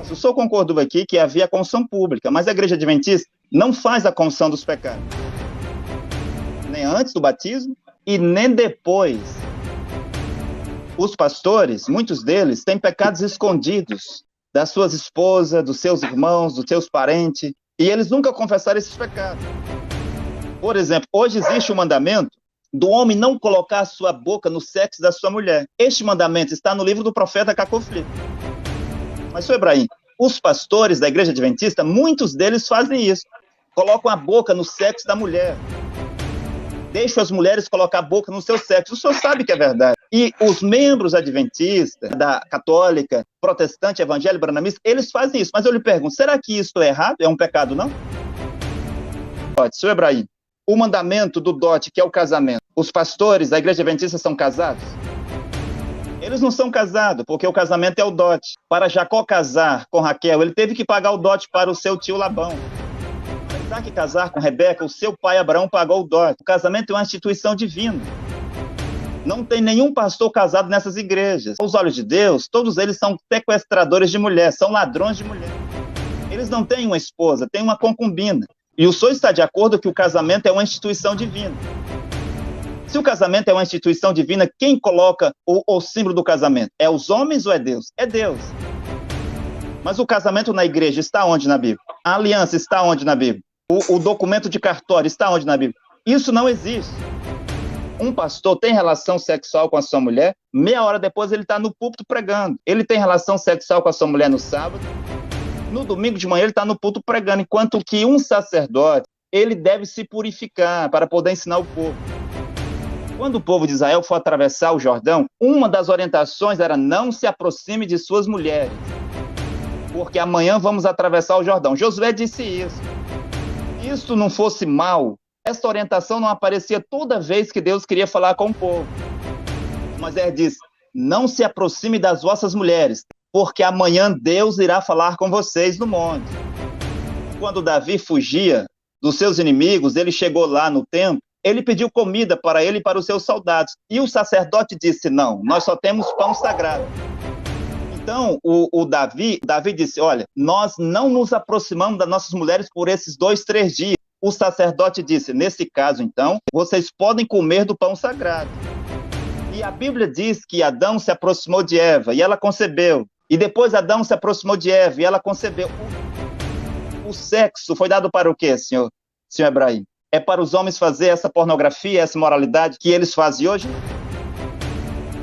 O senhor concordou aqui que havia a confissão pública, mas a Igreja Adventista não faz a confissão dos pecados. Nem antes do batismo e nem depois. Os pastores, muitos deles, têm pecados escondidos das suas esposas, dos seus irmãos, dos seus parentes, e eles nunca confessaram esses pecados. Por exemplo, hoje existe o mandamento do homem não colocar a sua boca no sexo da sua mulher. Este mandamento está no livro do profeta Cacoflito. Mas, senhor Ibrahim, os pastores da Igreja Adventista, muitos deles fazem isso. Colocam a boca no sexo da mulher. Deixam as mulheres colocar a boca no seu sexo. O senhor sabe que é verdade. E os membros adventistas, da católica, protestante, evangélica, branamista, eles fazem isso. Mas eu lhe pergunto, será que isso é errado? É um pecado, não? Senhor Ibrahim, o mandamento do dote, que é o casamento, os pastores da Igreja Adventista são casados? Eles não são casados, porque o casamento é o dote. Para Jacó casar com Raquel, ele teve que pagar o dote para o seu tio Labão. Para Isaac casar com Rebeca, o seu pai Abraão pagou o dote. O casamento é uma instituição divina. Não tem nenhum pastor casado nessas igrejas. Aos olhos de Deus, todos eles são sequestradores de mulher, são ladrões de mulher. Eles não têm uma esposa, têm uma concubina. E o senhor está de acordo que o casamento é uma instituição divina. Se o casamento é uma instituição divina, quem coloca o símbolo do casamento? É os homens ou é Deus? É Deus. Mas o casamento na igreja está onde na Bíblia? A aliança está onde na Bíblia? O documento de cartório está onde na Bíblia? Isso não existe. Um pastor tem relação sexual com a sua mulher, meia hora depois ele está no púlpito pregando. Ele tem relação sexual com a sua mulher no sábado, no domingo de manhã ele está no púlpito pregando, enquanto que um sacerdote, ele deve se purificar para poder ensinar o povo. Quando o povo de Israel for atravessar o Jordão, uma das orientações era não se aproxime de suas mulheres, porque amanhã vamos atravessar o Jordão. Josué disse isso. Se isso não fosse mal, essa orientação não aparecia toda vez que Deus queria falar com o povo. Mas ele disse, não se aproxime das vossas mulheres, porque amanhã Deus irá falar com vocês no monte. Quando Davi fugia dos seus inimigos, ele chegou lá no templo, ele pediu comida para ele e para os seus soldados. E o sacerdote disse, não, nós só temos pão sagrado. Então, Davi disse, olha, nós não nos aproximamos das nossas mulheres por esses 2, 3 dias. O sacerdote disse, nesse caso, então, vocês podem comer do pão sagrado. E a Bíblia diz que Adão se aproximou de Eva e ela concebeu. E depois Adão se aproximou de Eva e ela concebeu. O sexo foi dado para o quê, senhor Ibrahim? É para os homens fazer essa pornografia, essa imoralidade que eles fazem hoje?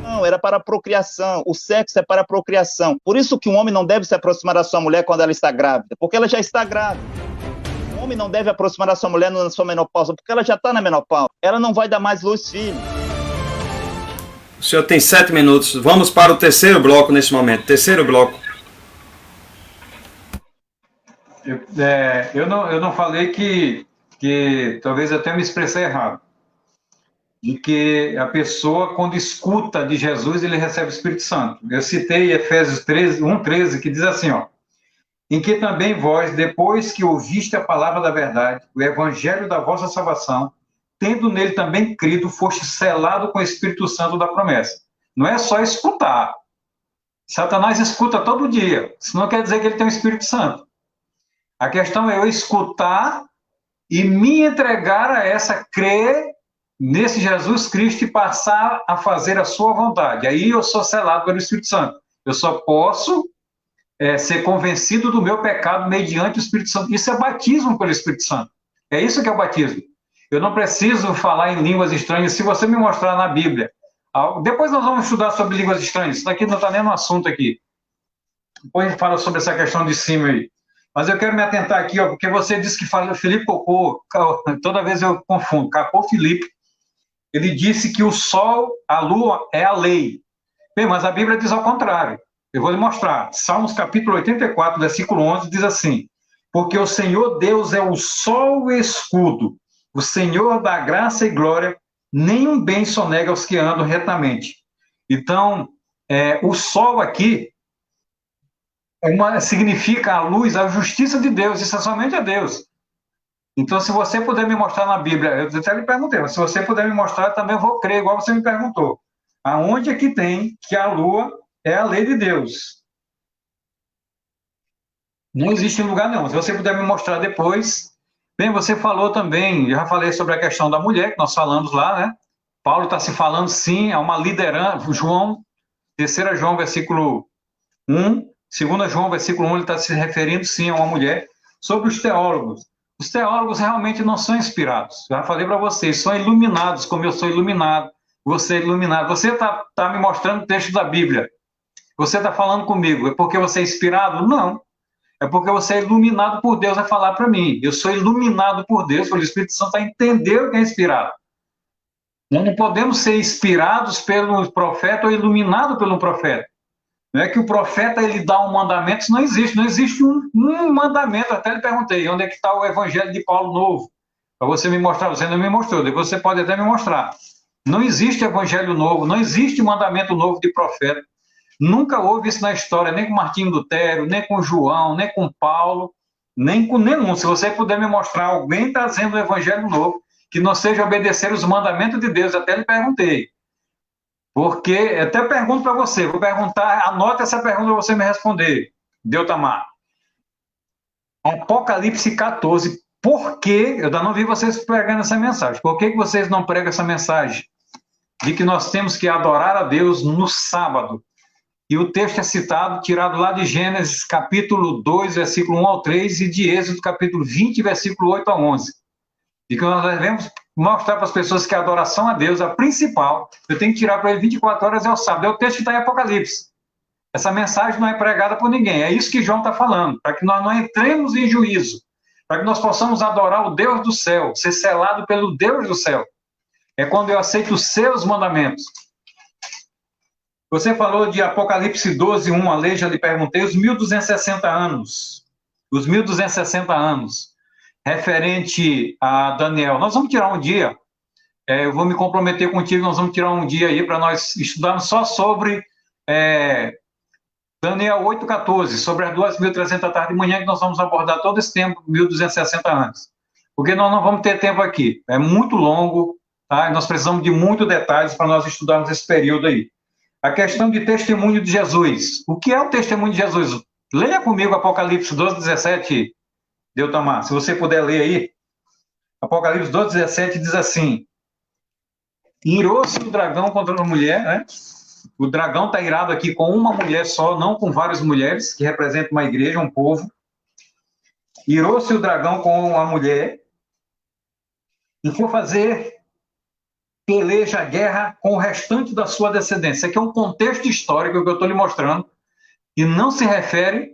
Não, era para a procriação. O sexo é para a procriação. Por isso que um homem não deve se aproximar da sua mulher quando ela está grávida, porque ela já está grávida. Um homem não deve aproximar da sua mulher na sua menopausa, porque ela já está na menopausa. Ela não vai dar mais luz, filho. O senhor tem 7 minutos. Vamos para o terceiro bloco nesse momento. Terceiro bloco. Eu não falei que talvez eu tenha me expressei errado. De que a pessoa, quando escuta de Jesus, ele recebe o Espírito Santo. Eu citei Efésios 1:13, que diz assim, ó, em que também vós, depois que ouviste a palavra da verdade, o evangelho da vossa salvação, tendo nele também crido, foste selado com o Espírito Santo da promessa. Não é só escutar. Satanás escuta todo dia. Isso não quer dizer que ele tem o Espírito Santo. A questão é eu escutar e me entregar a essa, crer nesse Jesus Cristo e passar a fazer a sua vontade. Aí eu sou selado pelo Espírito Santo. Eu só posso ser convencido do meu pecado mediante o Espírito Santo. Isso é batismo pelo Espírito Santo. É isso que é o batismo. Eu não preciso falar em línguas estranhas. Se você me mostrar na Bíblia, depois nós vamos estudar sobre línguas estranhas. Isso daqui não está nem no assunto aqui. Depois a gente fala sobre essa questão de cima aí. Mas eu quero me atentar aqui, ó, porque você disse que fala Felipe Cocô, toda vez eu confundo, Capô Felipe, ele disse que o sol, a lua é a lei. Bem, mas a Bíblia diz ao contrário. Eu vou lhe mostrar. Salmos capítulo 84, versículo 11, diz assim, porque o Senhor Deus é o sol e escudo, o Senhor dá graça e glória, nenhum bem sonega aos que andam retamente. Então, o sol aqui, significa a luz, a justiça de Deus, isso é somente a Deus. Então, se você puder me mostrar na Bíblia, eu até lhe perguntei, mas se você puder me mostrar, também eu vou crer, igual você me perguntou. Aonde é que tem que a lua é a lei de Deus? Não existe em lugar nenhum. Se você puder me mostrar depois. Bem, você falou também, já falei sobre a questão da mulher, que nós falamos lá, né? Paulo está se falando, sim, é uma liderança. João, 3 João, versículo 1, 2 João, versículo 1, ele está se referindo, sim, a uma mulher. Sobre os teólogos. Os teólogos realmente não são inspirados. Já falei para vocês, são iluminados, como eu sou iluminado. Você é iluminado. Você está me mostrando o texto da Bíblia. Você está falando comigo. É porque você é inspirado? Não. É porque você é iluminado por Deus a falar para mim. Eu sou iluminado por Deus, pelo Espírito Santo, a entender o que é inspirado. Nós não podemos ser inspirados pelo profeta ou iluminados pelo profeta. Não é que o profeta ele dá um mandamento, isso não existe. Não existe um mandamento. Até lhe perguntei, onde é que está o evangelho de Paulo novo? Para você me mostrar, você não me mostrou. Depois você pode até me mostrar. Não existe evangelho novo, não existe mandamento novo de profeta. Nunca houve isso na história, nem com Martinho Lutero, nem com João, nem com Paulo, nem com nenhum. Se você puder me mostrar alguém trazendo o evangelho novo, que não seja obedecer os mandamentos de Deus, até lhe perguntei. Porque, até pergunto para você, vou perguntar, anota essa pergunta para você me responder, Deutamar. Apocalipse 14, por que, eu ainda não vi vocês pregando essa mensagem, por que vocês não pregam essa mensagem? De que nós temos que adorar a Deus no sábado. E o texto é citado, tirado lá de Gênesis, capítulo 2, versículo 1 ao 3, e de Êxodo, capítulo 20, versículo 8 a 11. E que nós devemos mostrar para as pessoas que a adoração a Deus, a principal, eu tenho que tirar para ele 24 horas é o sábado. É o texto que está em Apocalipse. Essa mensagem não é pregada por ninguém. É isso que João está falando, para que nós não entremos em juízo, para que nós possamos adorar o Deus do céu, ser selado pelo Deus do céu. É quando eu aceito os seus mandamentos. Você falou de Apocalipse 12, 1, a lei, já lhe perguntei, os 1260 anos. Os 1260 anos, referente a Daniel. Nós vamos tirar um dia, eu vou me comprometer contigo, nós vamos tirar um dia aí para nós estudarmos só sobre Daniel 8,14, sobre as 2.300 da tarde e manhã, que nós vamos abordar todo esse tempo, 1260 anos. Porque nós não vamos ter tempo aqui, é muito longo, tá? Nós precisamos de muitos detalhes para nós estudarmos esse período aí. A questão de testemunho de Jesus. O que é o testemunho de Jesus? Leia comigo Apocalipse 12, 17, Deutamar, se você puder ler aí. Apocalipse 12, 17 diz assim: irou-se o dragão contra uma mulher, né? O dragão está irado aqui com uma mulher só, não com várias mulheres, que representam uma igreja, um povo. Irou-se o dragão com a mulher e foi fazer peleja, guerra com o restante da sua descendência. Isso aqui é um contexto histórico que eu estou lhe mostrando, e não se refere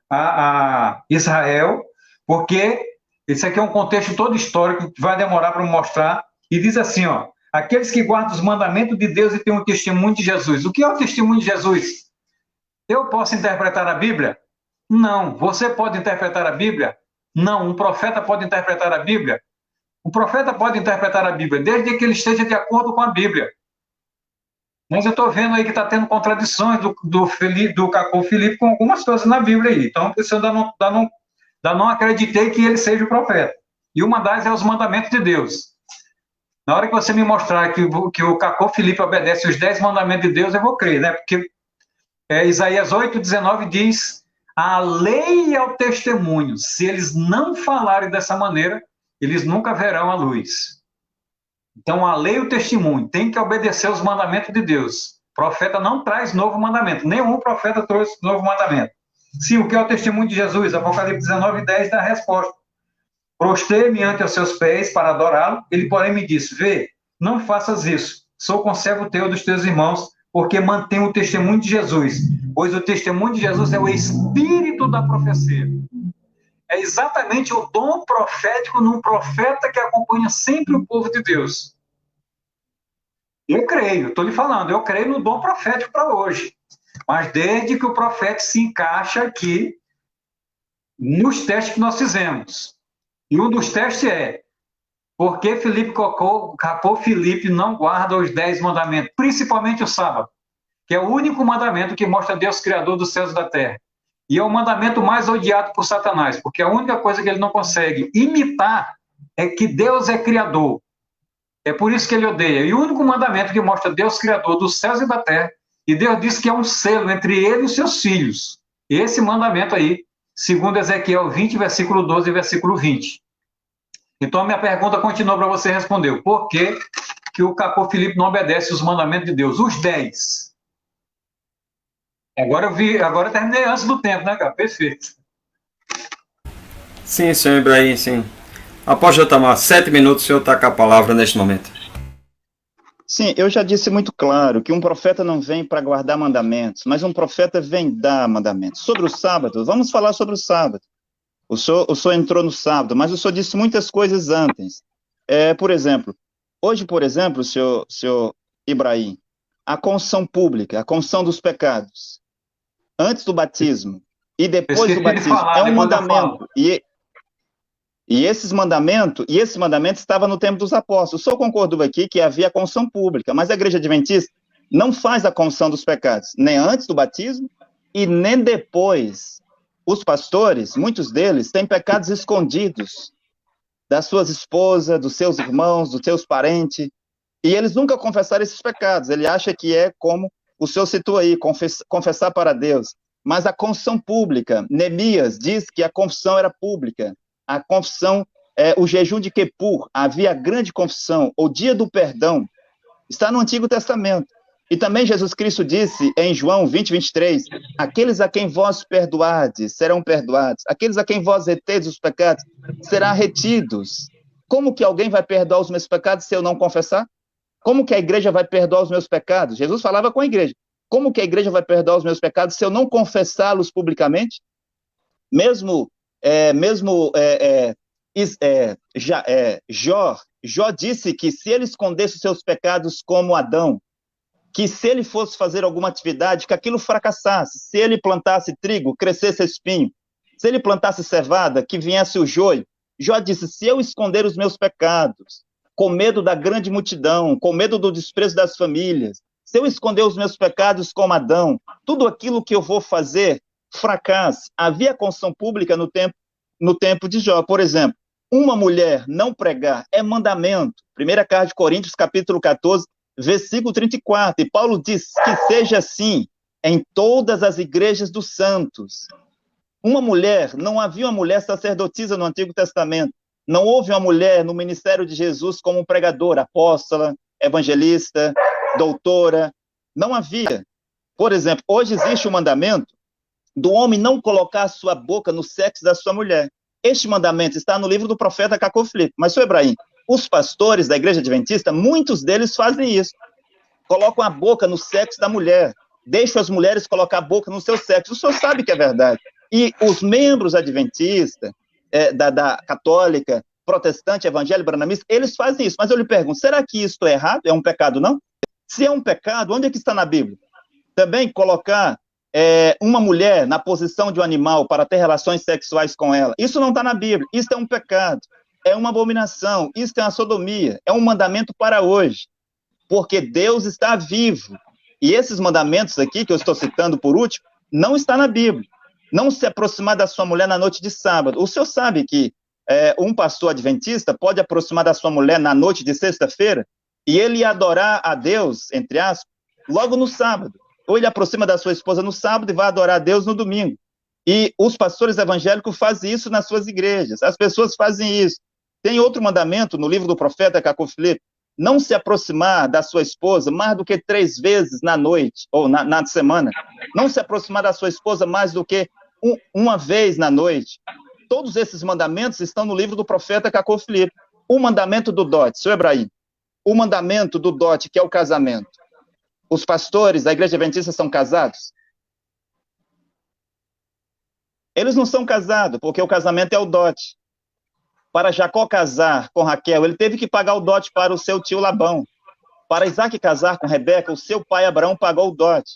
a Israel, porque isso aqui é um contexto todo histórico que vai demorar para mostrar, e diz assim, ó, aqueles que guardam os mandamentos de Deus e têm um testemunho de Jesus. O que é o testemunho de Jesus? Eu posso interpretar a Bíblia? Não. Você pode interpretar a Bíblia? Não. Um profeta pode interpretar a Bíblia? O profeta pode interpretar a Bíblia, desde que ele esteja de acordo com a Bíblia. Mas eu estou vendo aí que está tendo contradições do Cacô Filipe com algumas coisas na Bíblia aí. Então, eu ainda não acreditei que ele seja o profeta. E uma das é os mandamentos de Deus. Na hora que você me mostrar que o Cacô Filipe obedece os 10 mandamentos de Deus, eu vou crer, né? Porque Isaías 8,19 diz: a lei é o testemunho. Se eles não falarem dessa maneira, eles nunca verão a luz. Então, a lei e o testemunho tem que obedecer os mandamentos de Deus. O profeta não traz novo mandamento. Nenhum profeta trouxe novo mandamento. Sim, o que é o testemunho de Jesus? Apocalipse 19:10 dá a resposta. Prostrei-me ante os seus pés para adorá-lo. Ele, porém, me disse: vê, não faças isso. Sou conservo teu dos teus irmãos, porque mantenho o testemunho de Jesus. Pois o testemunho de Jesus é o espírito da profecia. É exatamente o dom profético num profeta que acompanha sempre o povo de Deus. Eu creio, estou lhe falando, eu creio no dom profético para hoje. Mas desde que o profeta se encaixa aqui nos testes que nós fizemos. E um dos testes é: por que Cacô Filipe não guarda os 10 mandamentos, principalmente o sábado, que é o único mandamento que mostra Deus Criador dos céus e da terra. E é o mandamento mais odiado por Satanás, porque a única coisa que ele não consegue imitar é que Deus é Criador. É por isso que ele odeia. E o único mandamento que mostra Deus Criador dos céus e da terra, e Deus diz que é um selo entre ele e os seus filhos. Esse mandamento aí segundo Ezequiel 20, versículo 12 e versículo 20. Então, a minha pergunta continua para você responder. Por que o Capô Filipe não obedece os mandamentos de Deus? Os 10. Agora eu terminei antes do tempo, né, cara? Perfeito. Sim, senhor Ibrahim, sim. Após eu tomar 7 minutos, o senhor está com a palavra neste momento. Sim, eu já disse muito claro que um profeta não vem para guardar mandamentos, mas um profeta vem dar mandamentos. Sobre o sábado, vamos falar sobre o sábado. O senhor entrou no sábado, mas o senhor disse muitas coisas antes. Por exemplo, hoje, senhor Ibrahim, a confissão pública, a confissão dos pecados, antes do batismo e depois do batismo, é um mandamento. E esse mandamento estava no tempo dos apóstolos. O senhor concordou aqui que havia a confissão pública, mas a igreja adventista não faz a confissão dos pecados, nem antes do batismo e nem depois. Os pastores, muitos deles, têm pecados escondidos das suas esposas, dos seus irmãos, dos seus parentes, e eles nunca confessaram esses pecados. Ele acha que é como o senhor citou aí, confessar para Deus. Mas a confissão pública, Neemias diz que a confissão era pública. A confissão, o jejum de Quepur, havia grande confissão, o dia do perdão, está no Antigo Testamento. E também Jesus Cristo disse em João 20, 23, aqueles a quem vós perdoardes serão perdoados, aqueles a quem vós retedes os pecados serão retidos. Como que alguém vai perdoar os meus pecados se eu não confessar? Como que a igreja vai perdoar os meus pecados? Jesus falava com a igreja. Como que a igreja vai perdoar os meus pecados se eu não confessá-los publicamente? Jó disse que se ele escondesse os seus pecados como Adão, que se ele fosse fazer alguma atividade, que aquilo fracassasse. Se ele plantasse trigo, crescesse espinho. Se ele plantasse cevada, que viesse o joio. Jó disse, se eu esconder os meus pecados, com medo da grande multidão, com medo do desprezo das famílias, se eu esconder os meus pecados como Adão, tudo aquilo que eu vou fazer fracassa. Havia confissão pública no tempo de Jó. Por exemplo, uma mulher não pregar é mandamento. Primeira carta de Coríntios, capítulo 14, versículo 34. E Paulo diz que seja assim em todas as igrejas dos santos. Não havia uma mulher sacerdotisa no Antigo Testamento. Não houve uma mulher no ministério de Jesus como pregadora, apóstola, evangelista, doutora. Não havia. Por exemplo, hoje existe o mandamento do homem não colocar a sua boca no sexo da sua mulher. Este mandamento está no livro do profeta Capô Filipe. Mas, senhor Ibrahim, os pastores da igreja adventista, muitos deles fazem isso. Colocam a boca no sexo da mulher. Deixam as mulheres colocar a boca no seu sexo. O senhor sabe que é verdade. E os membros adventistas, da católica, protestante, evangélica, branamista, eles fazem isso. Mas eu lhe pergunto, será que isso é errado? É um pecado, não? Se é um pecado, onde é que está na Bíblia? Também colocar uma mulher na posição de um animal para ter relações sexuais com ela. Isso não está na Bíblia. Isso é um pecado. É uma abominação. Isso é uma sodomia. É um mandamento para hoje. Porque Deus está vivo. E esses mandamentos aqui, que eu estou citando por último, não está na Bíblia. Não se aproximar da sua mulher na noite de sábado. O senhor sabe que um pastor adventista pode aproximar da sua mulher na noite de sexta-feira e ele adorar a Deus, entre aspas, logo no sábado. Ou ele aproxima da sua esposa no sábado e vai adorar a Deus no domingo. E os pastores evangélicos fazem isso nas suas igrejas. As pessoas fazem isso. Tem outro mandamento no livro do profeta Capô Filipe, não se aproximar da sua esposa mais do que 3 vezes na noite, ou na semana. Não se aproximar da sua esposa mais do que uma vez na noite. Todos esses mandamentos estão no livro do profeta Capô Filipe. O mandamento do dote, senhor Ibrahim, o mandamento do dote, que é o casamento. Os pastores da igreja adventista são casados? Eles não são casados, porque o casamento é o dote. Para Jacó casar com Raquel, ele teve que pagar o dote para o seu tio Labão. Para Isaac casar com Rebeca, o seu pai Abraão pagou o dote.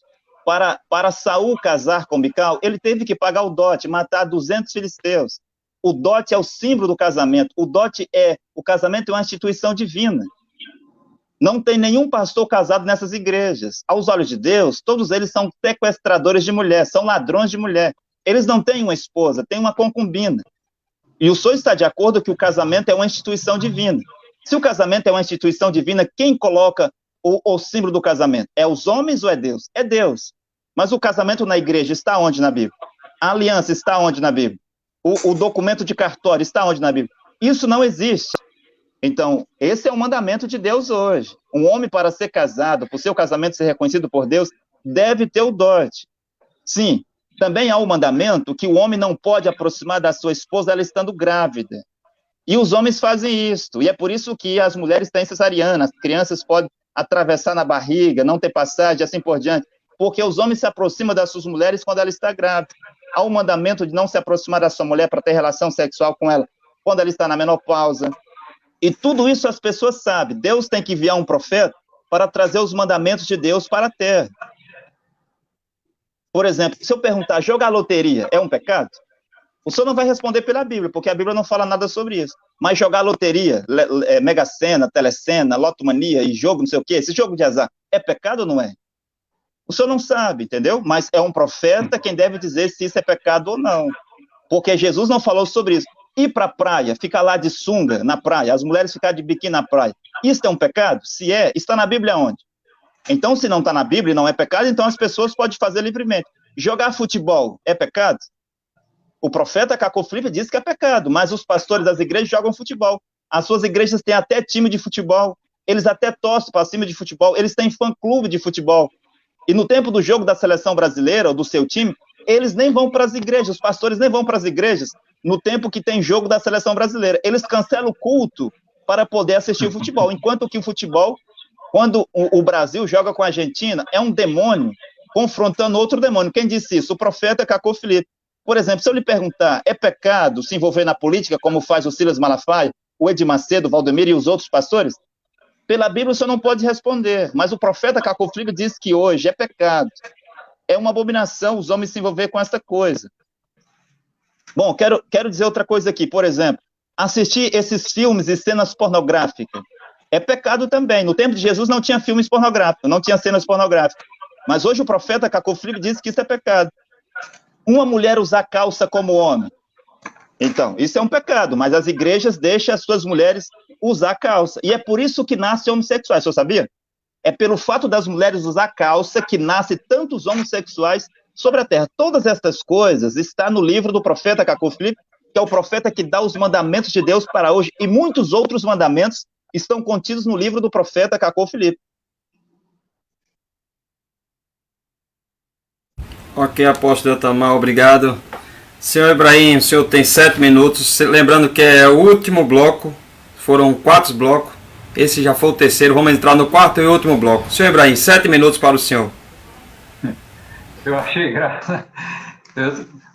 Para Saul casar com Mical, ele teve que pagar o dote, matar 200 filisteus. O dote é o símbolo do casamento. O casamento é uma instituição divina. Não tem nenhum pastor casado nessas igrejas. Aos olhos de Deus, todos eles são sequestradores de mulher, são ladrões de mulher. Eles não têm uma esposa, têm uma concubina. E o senhor está de acordo que o casamento é uma instituição divina. Se o casamento é uma instituição divina, quem coloca o símbolo do casamento? É os homens ou é Deus? É Deus. Mas o casamento na igreja está onde na Bíblia? A aliança está onde na Bíblia? O documento de cartório está onde na Bíblia? Isso não existe. Então, esse é o mandamento de Deus hoje. Um homem, para ser casado, por seu casamento ser reconhecido por Deus, deve ter o dote. Sim, também há o mandamento que o homem não pode aproximar da sua esposa ela estando grávida. E os homens fazem isso. E é por isso que as mulheres têm cesariana, as crianças podem atravessar na barriga, não ter passagem, assim por diante. Porque os homens se aproximam das suas mulheres quando ela está grávida. Há o mandamento de não se aproximar da sua mulher para ter relação sexual com ela quando ela está na menopausa. E tudo isso as pessoas sabem. Deus tem que enviar um profeta para trazer os mandamentos de Deus para a terra. Por exemplo, se eu perguntar, jogar loteria é um pecado? O senhor não vai responder pela Bíblia, porque a Bíblia não fala nada sobre isso. Mas jogar loteria, Mega Sena, Telecena, Lotomania e jogo não sei o quê, esse jogo de azar, é pecado ou não é? O senhor não sabe, entendeu? Mas é um profeta quem deve dizer se isso é pecado ou não. Porque Jesus não falou sobre isso. Ir para a praia, ficar lá de sunga na praia, as mulheres ficarem de biquíni na praia, isso é um pecado? Se é, está na Bíblia onde? Então, se não está na Bíblia e não é pecado, então as pessoas podem fazer livremente. Jogar futebol é pecado? O profeta Cacô Felipe disse que é pecado, mas os pastores das igrejas jogam futebol. As suas igrejas têm até time de futebol, eles até torcem para cima de futebol, eles têm fã-clube de futebol. E no tempo do jogo da seleção brasileira, ou do seu time, eles nem vão para as igrejas, os pastores nem vão para as igrejas, no tempo que tem jogo da seleção brasileira. Eles cancelam o culto para poder assistir o futebol, enquanto que o futebol, quando o Brasil joga com a Argentina, é um demônio confrontando outro demônio. Quem disse isso? O profeta Cacô Felipe. Por exemplo, se eu lhe perguntar, é pecado se envolver na política, como faz o Silas Malafaia, o Edir Macedo, o Valdemir e os outros pastores? Pela Bíblia você não pode responder, mas o profeta Cacô Felipe diz que hoje é pecado. É uma abominação os homens se envolver com essa coisa. Bom, quero dizer outra coisa aqui. Por exemplo, assistir esses filmes e cenas pornográficas é pecado também. No tempo de Jesus não tinha filmes pornográficos, não tinha cenas pornográficas. Mas hoje o profeta Cacô Felipe diz que isso é pecado. Uma mulher usar calça como homem. Então, isso é um pecado, mas as igrejas deixam as suas mulheres usar calça. E é por isso que nascem homossexuais, você sabia? É pelo fato das mulheres usar calça que nascem tantos homossexuais sobre a terra. Todas estas coisas estão no livro do profeta Cacô Felipe, que é o profeta que dá os mandamentos de Deus para hoje, e muitos outros mandamentos estão contidos no livro do profeta Cacô Felipe. Ok, apóstolo Itamar, obrigado. Senhor Ibrahim, o senhor tem 7 minutos. Lembrando que é o último bloco, foram 4 blocos. Esse já foi o terceiro, vamos entrar no 4º e último bloco. Senhor Ibrahim, 7 minutos para o senhor. Eu achei graça.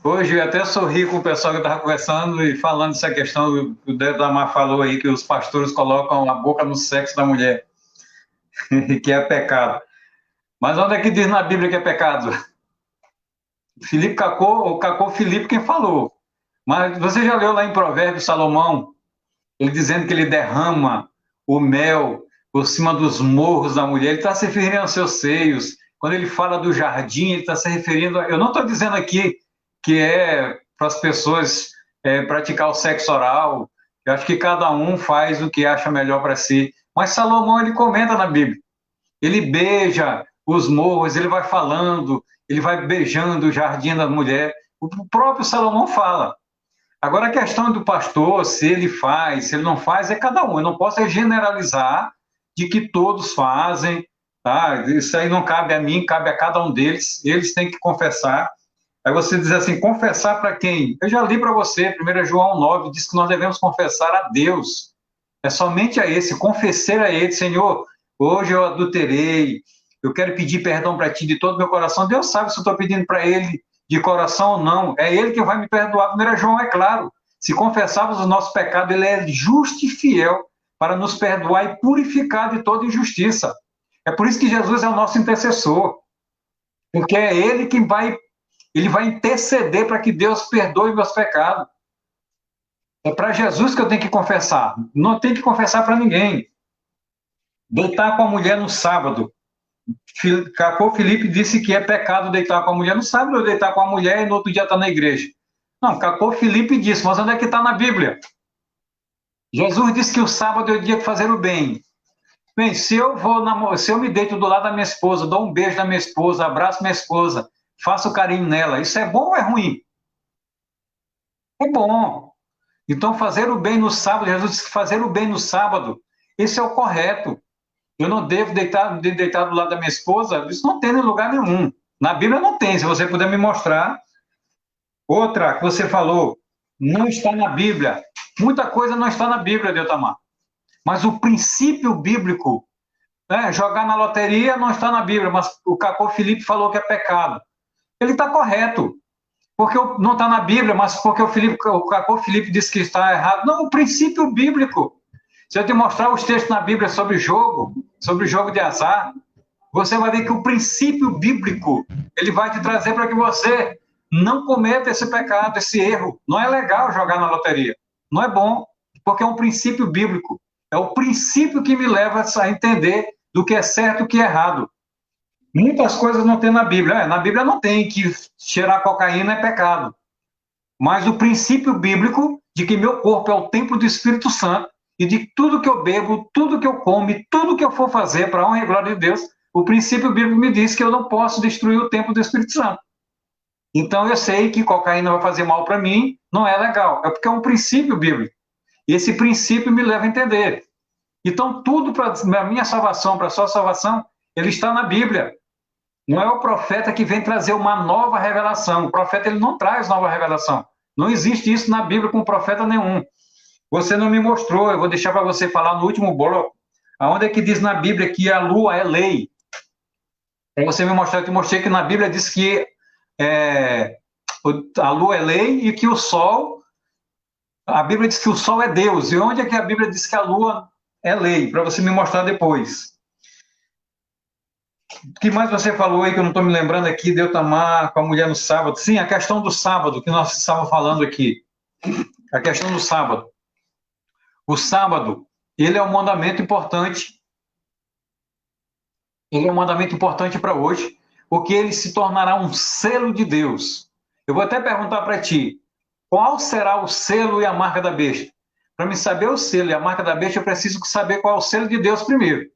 Hoje eu até sorri com o pessoal que estava conversando e falando essa questão que o Itamar falou aí, que os pastores colocam a boca no sexo da mulher, que é pecado. Mas onde é que diz na Bíblia que é pecado? Felipe Cacô, ou Cacô Felipe quem falou. Mas você já leu lá em Provérbios, Salomão, ele dizendo que ele derrama o mel por cima dos morros da mulher, ele está se referindo aos seus seios. Quando ele fala do jardim, ele está se referindo eu não estou dizendo aqui que é para as pessoas praticar o sexo oral, eu acho que cada um faz o que acha melhor para si, mas Salomão, ele comenta na Bíblia, ele beija os morros, ele vai falando, ele vai beijando o jardim da mulher, o próprio Salomão fala. Agora, a questão do pastor, se ele faz, se ele não faz, é cada um. Eu não posso generalizar de que todos fazem, tá? Isso aí não cabe a mim, cabe a cada um deles. Eles têm que confessar. Aí você diz assim, confessar para quem? Eu já li para você, 1 João 9, diz que nós devemos confessar a Deus. É somente a esse, confessar a ele, Senhor, hoje eu adulterei, eu quero pedir perdão para ti de todo o meu coração. Deus sabe se eu estou pedindo para ele de coração ou não. É ele que vai me perdoar. 1 João é claro. Se confessarmos o nosso pecado, ele é justo e fiel para nos perdoar e purificar de toda injustiça. É por isso que Jesus é o nosso intercessor. Porque é ele que vai interceder para que Deus perdoe meus pecados. É para Jesus que eu tenho que confessar. Não tenho que confessar para ninguém. Deitar com a mulher no sábado. Cacô Felipe disse que é pecado deitar com a mulher no sábado, ou deitar com a mulher e no outro dia estar na igreja. Não, Cacô Felipe disse, mas onde é que está na Bíblia? Jesus disse que o sábado é o dia de fazer o bem. Bem, se eu me deito do lado da minha esposa, dou um beijo na minha esposa, abraço minha esposa, faço carinho nela, isso é bom ou é ruim? É bom. Então, fazer o bem no sábado, Jesus disse que fazer o bem no sábado, esse é o correto. Eu não devo deitar do lado da minha esposa, isso não tem em lugar nenhum. Na Bíblia não tem, se você puder me mostrar. Outra que você falou, não está na Bíblia. Muita coisa não está na Bíblia, Deltamar. Mas o princípio bíblico, né, jogar na loteria não está na Bíblia, mas o Cacô Felipe falou que é pecado. Ele está correto. Porque não está na Bíblia, mas porque o Cacô Felipe disse que está errado. Não, o princípio bíblico. Se eu te mostrar os textos na Bíblia sobre jogo de azar, você vai ver que o princípio bíblico, ele vai te trazer para que você não cometa esse pecado, esse erro. Não é legal jogar na loteria. Não é bom, porque é um princípio bíblico. É o princípio que me leva a entender do que é certo e o que é errado. Muitas coisas não tem na Bíblia. Na Bíblia não tem que cheirar cocaína é pecado. Mas o princípio bíblico de que meu corpo é o templo do Espírito Santo e de tudo que eu bebo, tudo que eu como, tudo que eu for fazer para a honra e glória de Deus, o princípio bíblico me diz que eu não posso destruir o templo do Espírito Santo. Então eu sei que cocaína vai fazer mal para mim, não é legal. É porque é um princípio bíblico. E esse princípio me leva a entender. Então tudo para a minha salvação, para a sua salvação, ele está na Bíblia. Não é o profeta que vem trazer uma nova revelação. O profeta ele não traz nova revelação. Não existe isso na Bíblia com profeta nenhum. Você não me mostrou, eu vou deixar para você falar no último bloco, aonde é que diz na Bíblia que a lua é lei. Para você me mostrar, eu te mostrei que na Bíblia diz que a lua é lei e que o sol, a Bíblia diz que o sol é Deus. E onde é que a Bíblia diz que a lua é lei? Para você me mostrar depois. O que mais você falou aí que eu não estou me lembrando aqui, Deltamar com a mulher no sábado? Sim, a questão do sábado, que nós estávamos falando aqui. A questão do sábado. O sábado, ele é um mandamento importante. Ele é um mandamento importante para hoje, porque ele se tornará um selo de Deus. Eu vou até perguntar para ti, qual será o selo e a marca da besta? Para me saber o selo e a marca da besta, eu preciso saber qual é o selo de Deus primeiro.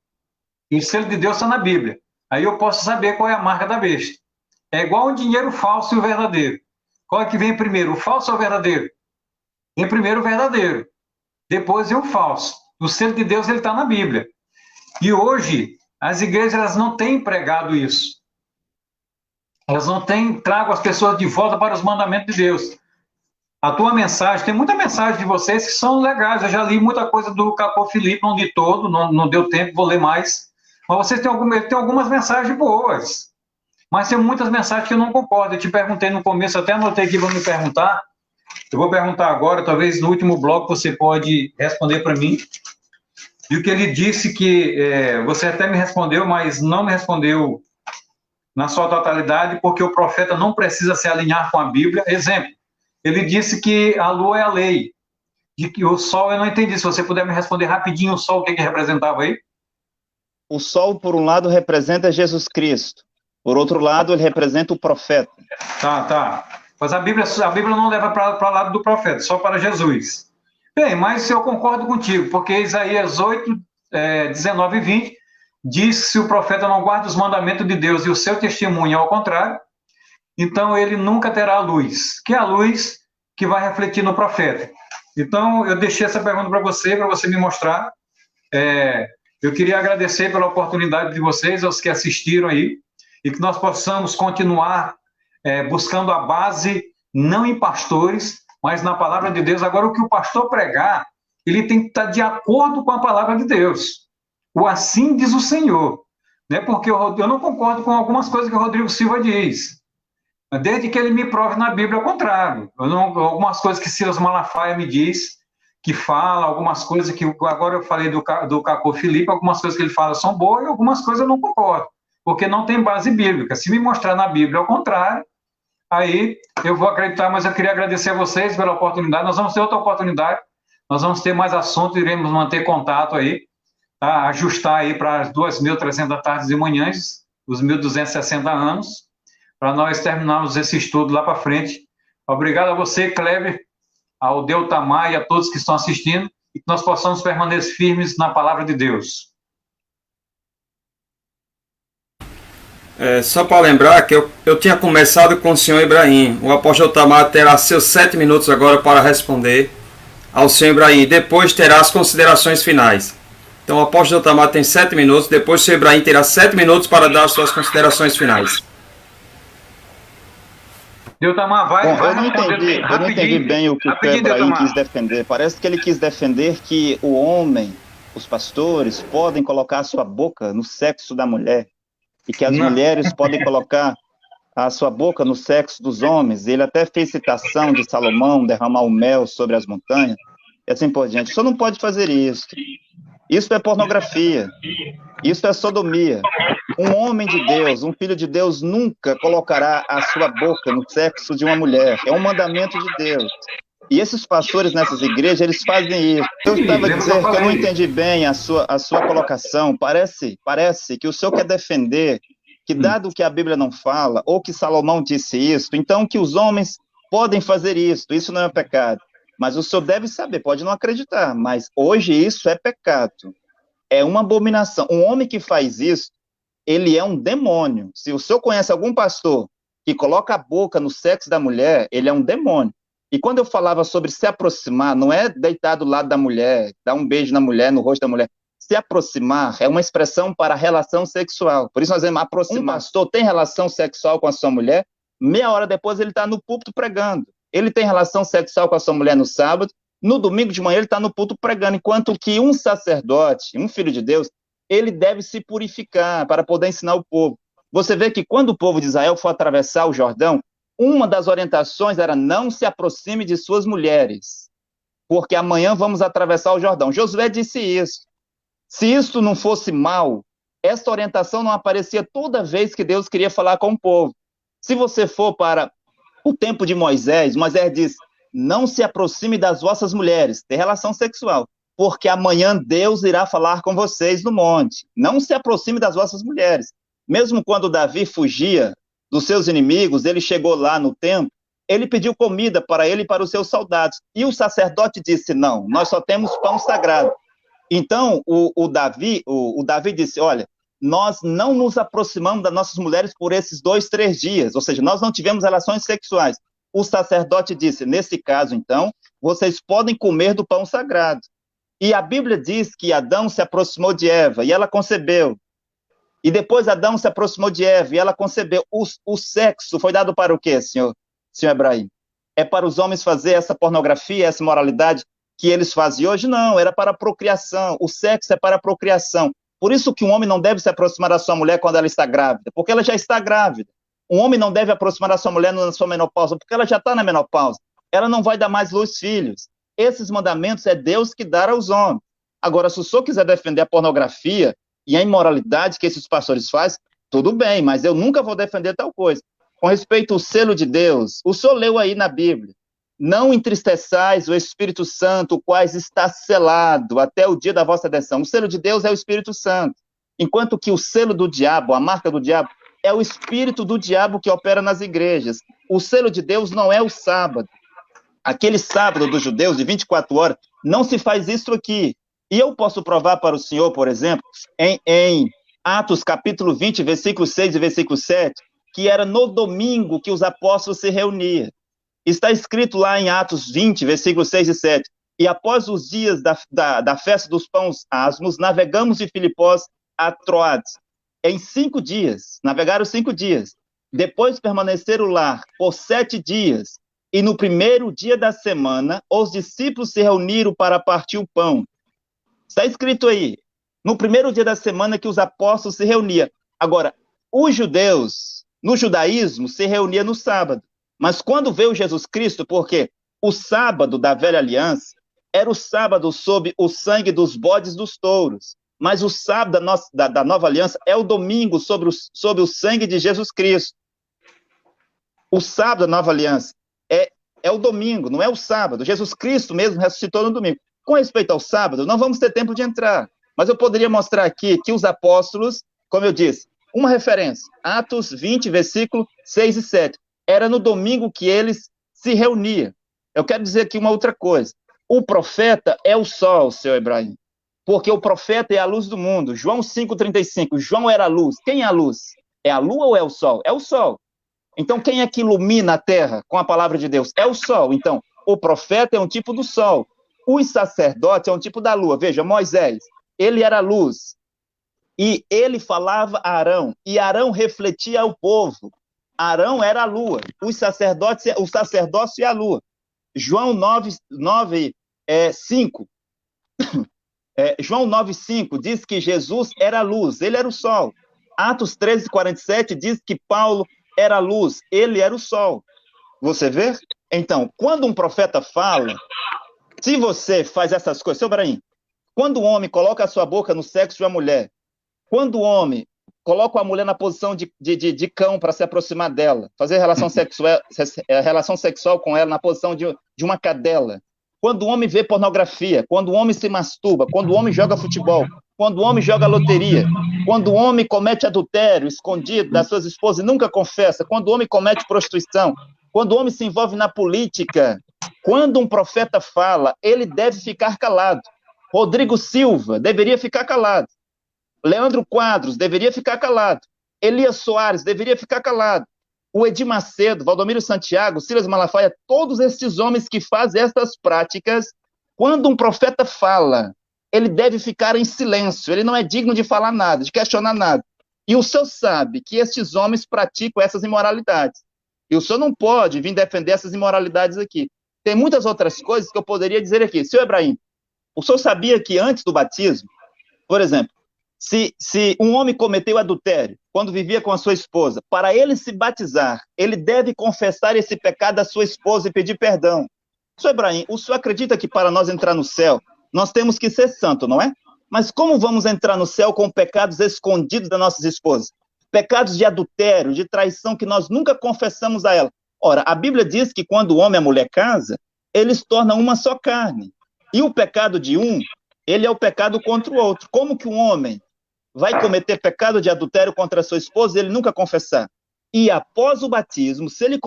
E o selo de Deus está na Bíblia. Aí eu posso saber qual é a marca da besta. É igual o dinheiro falso e o verdadeiro. Qual é que vem primeiro, o falso ou o verdadeiro? Vem primeiro o verdadeiro. Depois vem o falso. O selo de Deus ele está na Bíblia. E hoje, as igrejas elas não têm pregado isso. Elas não têm trago as pessoas de volta para os mandamentos de Deus. A tua mensagem, tem muita mensagem de vocês que são legais. Eu já li muita coisa do Cacô Felipe, não li todo, não deu tempo, vou ler mais. Mas vocês têm algumas mensagens boas. Mas tem muitas mensagens que eu não concordo. Eu te perguntei no começo, até anotei aqui para me perguntar. Eu vou perguntar agora, talvez no último bloco você pode responder para mim. E o que ele disse que você até me respondeu, mas não me respondeu na sua totalidade, porque o profeta não precisa se alinhar com a Bíblia. Exemplo, ele disse que a lua é a lei, de que o sol, eu não entendi. Se você puder me responder rapidinho, o sol, o que representava aí? O sol, por um lado, representa Jesus Cristo. Por outro lado, ele representa o profeta. Tá. Mas a Bíblia não leva para o lado do profeta, só para Jesus. Bem, mas eu concordo contigo, porque Isaías 8, 19 e 20 diz que se o profeta não guarda os mandamentos de Deus e o seu testemunho é ao contrário, então ele nunca terá a luz, que é a luz que vai refletir no profeta. Então, eu deixei essa pergunta para você me mostrar. Eu queria agradecer pela oportunidade de vocês, aos que assistiram aí, e que nós possamos continuar buscando a base, não em pastores, mas na palavra de Deus. Agora, o que o pastor pregar, ele tem que estar de acordo com a palavra de Deus. O assim diz o Senhor. Né? Porque eu não concordo com algumas coisas que o Rodrigo Silva diz. Desde que ele me prove na Bíblia ao contrário. Algumas coisas que Silas Malafaia me diz, que fala, algumas coisas que agora eu falei do Cacô Felipe, algumas coisas que ele fala são boas e algumas coisas eu não concordo, porque não tem base bíblica. Se me mostrar na Bíblia ao contrário, aí eu vou acreditar, mas eu queria agradecer a vocês pela oportunidade. Nós vamos ter outra oportunidade, nós vamos ter mais assuntos, iremos manter contato aí, tá? Ajustar aí para as 2.300 tardes e manhãs, os 1.260 anos, para nós terminarmos esse estudo lá para frente. Obrigado a você, Kleber, ao Deltamar e a todos que estão assistindo, e que nós possamos permanecer firmes na palavra de Deus. Só para lembrar que eu tinha começado com o senhor Ibrahim. O apóstolo Tamar terá seus 7 minutos agora para responder ao senhor Ibrahim. Depois terá as considerações finais. Então o apóstolo Tamar tem 7 minutos. Depois o senhor Ibrahim terá 7 minutos para dar as suas considerações finais. Tamar, vai. Bom, eu não entendi bem o que o Ibrahim quis defender. Parece que ele quis defender que o homem, os pastores, podem colocar a sua boca no sexo da mulher e que as mulheres podem colocar a sua boca no sexo dos homens. Ele até fez citação de Salomão derramar o mel sobre as montanhas e assim por diante. O senhor não pode fazer isso. Isso é pornografia. Isso é sodomia. Um homem de Deus, um filho de Deus, nunca colocará a sua boca no sexo de uma mulher. É um mandamento de Deus. E esses pastores nessas igrejas, eles fazem isso. Eu estava dizendo que eu não entendi bem a sua colocação. Parece que o senhor quer defender que, dado que a Bíblia não fala, ou que Salomão disse isso, então que os homens podem fazer isso não é pecado. Mas o senhor deve saber, pode não acreditar, mas hoje isso é pecado. É uma abominação. Um homem que faz isso, ele é um demônio. Se o senhor conhece algum pastor que coloca a boca no sexo da mulher, ele é um demônio. E quando eu falava sobre se aproximar, não é deitar do lado da mulher, dar um beijo na mulher, no rosto da mulher. Se aproximar é uma expressão para relação sexual. Por isso nós dizemos aproximar. Um pastor tem relação sexual com a sua mulher, meia hora depois ele está no púlpito pregando. Ele tem relação sexual com a sua mulher no sábado, no domingo de manhã ele está no púlpito pregando, enquanto que um sacerdote, um filho de Deus, ele deve se purificar para poder ensinar o povo. Você vê que quando o povo de Israel for atravessar o Jordão, uma das orientações era não se aproxime de suas mulheres, porque amanhã vamos atravessar o Jordão. Josué disse isso. Se isso não fosse mal, essa orientação não aparecia toda vez que Deus queria falar com o povo. Se você for para o tempo de Moisés diz, não se aproxime das vossas mulheres, tem relação sexual, porque amanhã Deus irá falar com vocês no monte. Não se aproxime das vossas mulheres. Mesmo quando Davi fugia dos seus inimigos, ele chegou lá no templo, ele pediu comida para ele e para os seus soldados. E o sacerdote disse, não, nós só temos pão sagrado. Então, o Davi disse, olha, nós não nos aproximamos das nossas mulheres por esses 2-3 dias, ou seja, nós não tivemos relações sexuais. O sacerdote disse, nesse caso, então, vocês podem comer do pão sagrado. E a Bíblia diz que Adão se aproximou de Eva e ela concebeu. E depois Adão se aproximou de Eva e ela concebeu. O sexo foi dado para o quê, senhor Ibrahim? É para os homens fazer essa pornografia, essa imoralidade que eles fazem hoje? Não, era para a procriação. O sexo é para a procriação. Por isso que um homem não deve se aproximar da sua mulher quando ela está grávida, porque ela já está grávida. Um homem não deve aproximar da sua mulher na sua menopausa, porque ela já está na menopausa. Ela não vai dar mais luz filhos. Esses mandamentos é Deus que dá aos homens. Agora, se o senhor quiser defender a pornografia e a imoralidade que esses pastores fazem, tudo bem, mas eu nunca vou defender tal coisa. Com respeito ao selo de Deus, o senhor leu aí na Bíblia, não entristeçais o Espírito Santo, o qual está selado até o dia da vossa redenção. O selo de Deus é o Espírito Santo, enquanto que o selo do diabo, a marca do diabo, é o espírito do diabo que opera nas igrejas. O selo de Deus não é o sábado. Aquele sábado dos judeus de 24 horas, não se faz isso aqui. E eu posso provar para o senhor, por exemplo, em Atos capítulo 20, versículo 6 e versículo 7, que era no domingo que os apóstolos se reuniam. Está escrito lá em Atos 20, versículos 6 e 7. E após os dias da festa dos pães asmos, navegamos de Filipós a Troades. Em 5 dias, navegaram 5 dias. Depois permaneceram lá por 7 dias. E no primeiro dia da semana, os discípulos se reuniram para partir o pão. Está escrito aí, no primeiro dia da semana que os apóstolos se reuniam. Agora, os judeus, no judaísmo, se reuniam no sábado. Mas quando veio Jesus Cristo, porque o sábado da velha aliança era o sábado sob o sangue dos bodes dos touros. Mas o sábado da nova aliança é o domingo sob o sangue de Jesus Cristo. O sábado da nova aliança é o domingo, não é o sábado. Jesus Cristo mesmo ressuscitou no domingo. Com respeito ao sábado, não vamos ter tempo de entrar. Mas eu poderia mostrar aqui que os apóstolos, como eu disse, uma referência, Atos 20, versículo 6 e 7. Era no domingo que eles se reuniam. Eu quero dizer aqui uma outra coisa. O profeta é o sol, seu Ibrahim. Porque o profeta é a luz do mundo. João 5,35. João era a luz. Quem é a luz? É a lua ou é o sol? É o sol. Então, quem é que ilumina a terra com a palavra de Deus? É o sol. Então, o profeta é um tipo do sol. Os sacerdotes é um tipo da lua. Veja, Moisés, ele era a luz. E ele falava a Arão. E Arão refletia o povo. Arão era a lua. Os sacerdotes, o sacerdócio é a lua. João 9:5. João 9:5 diz que Jesus era a luz, ele era o sol. Atos 13:47 diz que Paulo era a luz, ele era o sol. Você vê? Então, quando um profeta fala, se você faz essas coisas, seu Ibrahim, quando o homem coloca a sua boca no sexo de uma mulher, quando o homem coloca a mulher na posição de cão para se aproximar dela, fazer relação sexual com ela na posição de uma cadela, quando o homem vê pornografia, quando o homem se masturba, quando o homem joga futebol, quando o homem joga loteria, quando o homem comete adultério escondido das suas esposas e nunca confessa, quando o homem comete prostituição, quando o homem se envolve na política, quando um profeta fala, ele deve ficar calado. Rodrigo Silva deveria ficar calado. Leandro Quadros deveria ficar calado. Elias Soares deveria ficar calado. O Edir Macedo, Valdomiro Santiago, Silas Malafaia, todos esses homens que fazem essas práticas, quando um profeta fala, ele deve ficar em silêncio, ele não é digno de falar nada, de questionar nada. E o senhor sabe que esses homens praticam essas imoralidades. E o senhor não pode vir defender essas imoralidades aqui. Tem muitas outras coisas que eu poderia dizer aqui. Senhor Ibrahim, o senhor sabia que antes do batismo, por exemplo, se um homem cometeu adultério quando vivia com a sua esposa, para ele se batizar, ele deve confessar esse pecado à sua esposa e pedir perdão. Senhor Ibrahim, o senhor acredita que para nós entrar no céu, nós temos que ser santo, não é? Mas como vamos entrar no céu com pecados escondidos das nossas esposas? Pecados de adultério, de traição que nós nunca confessamos a ela. Ora, a Bíblia diz que quando o homem e a mulher casam, eles tornam uma só carne. E o pecado de um, ele é o pecado contra o outro. Como que um homem vai cometer pecado de adultério contra a sua esposa e ele nunca confessar? E após o batismo, se ele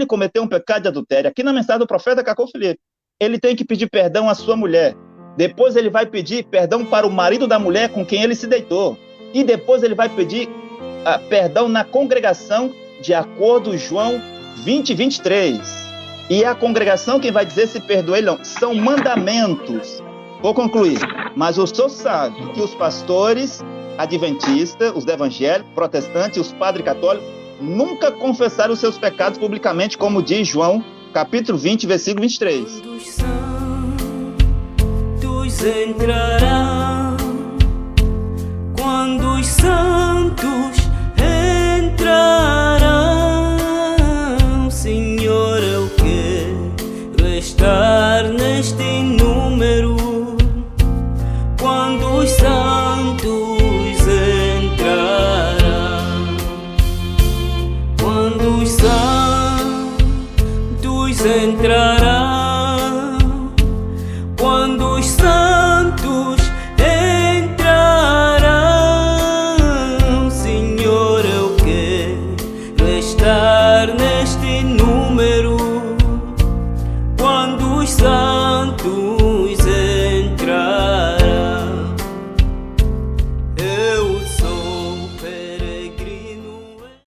cometer um pecado de adultério, aqui na mensagem do profeta Cacau Filipe, ele tem que pedir perdão à sua mulher. Depois ele vai pedir perdão para o marido da mulher com quem ele se deitou. E depois ele vai pedir perdão na congregação, de acordo com João 20:23. E é a congregação quem vai dizer se perdoa ele não. São mandamentos. Vou concluir. Mas o senhor sabe que os pastores adventistas, os evangélicos, protestantes e os padres católicos nunca confessaram os seus pecados publicamente, como diz João, capítulo 20, versículo 23. Dos santos entrarão, quando os santos entrarão, Senhor, eu quero estar neste número. Quando os santos entrarão, quando os santos entrarão, quando os santos entrarão, Senhor, eu quero estar neste número. Quando os santos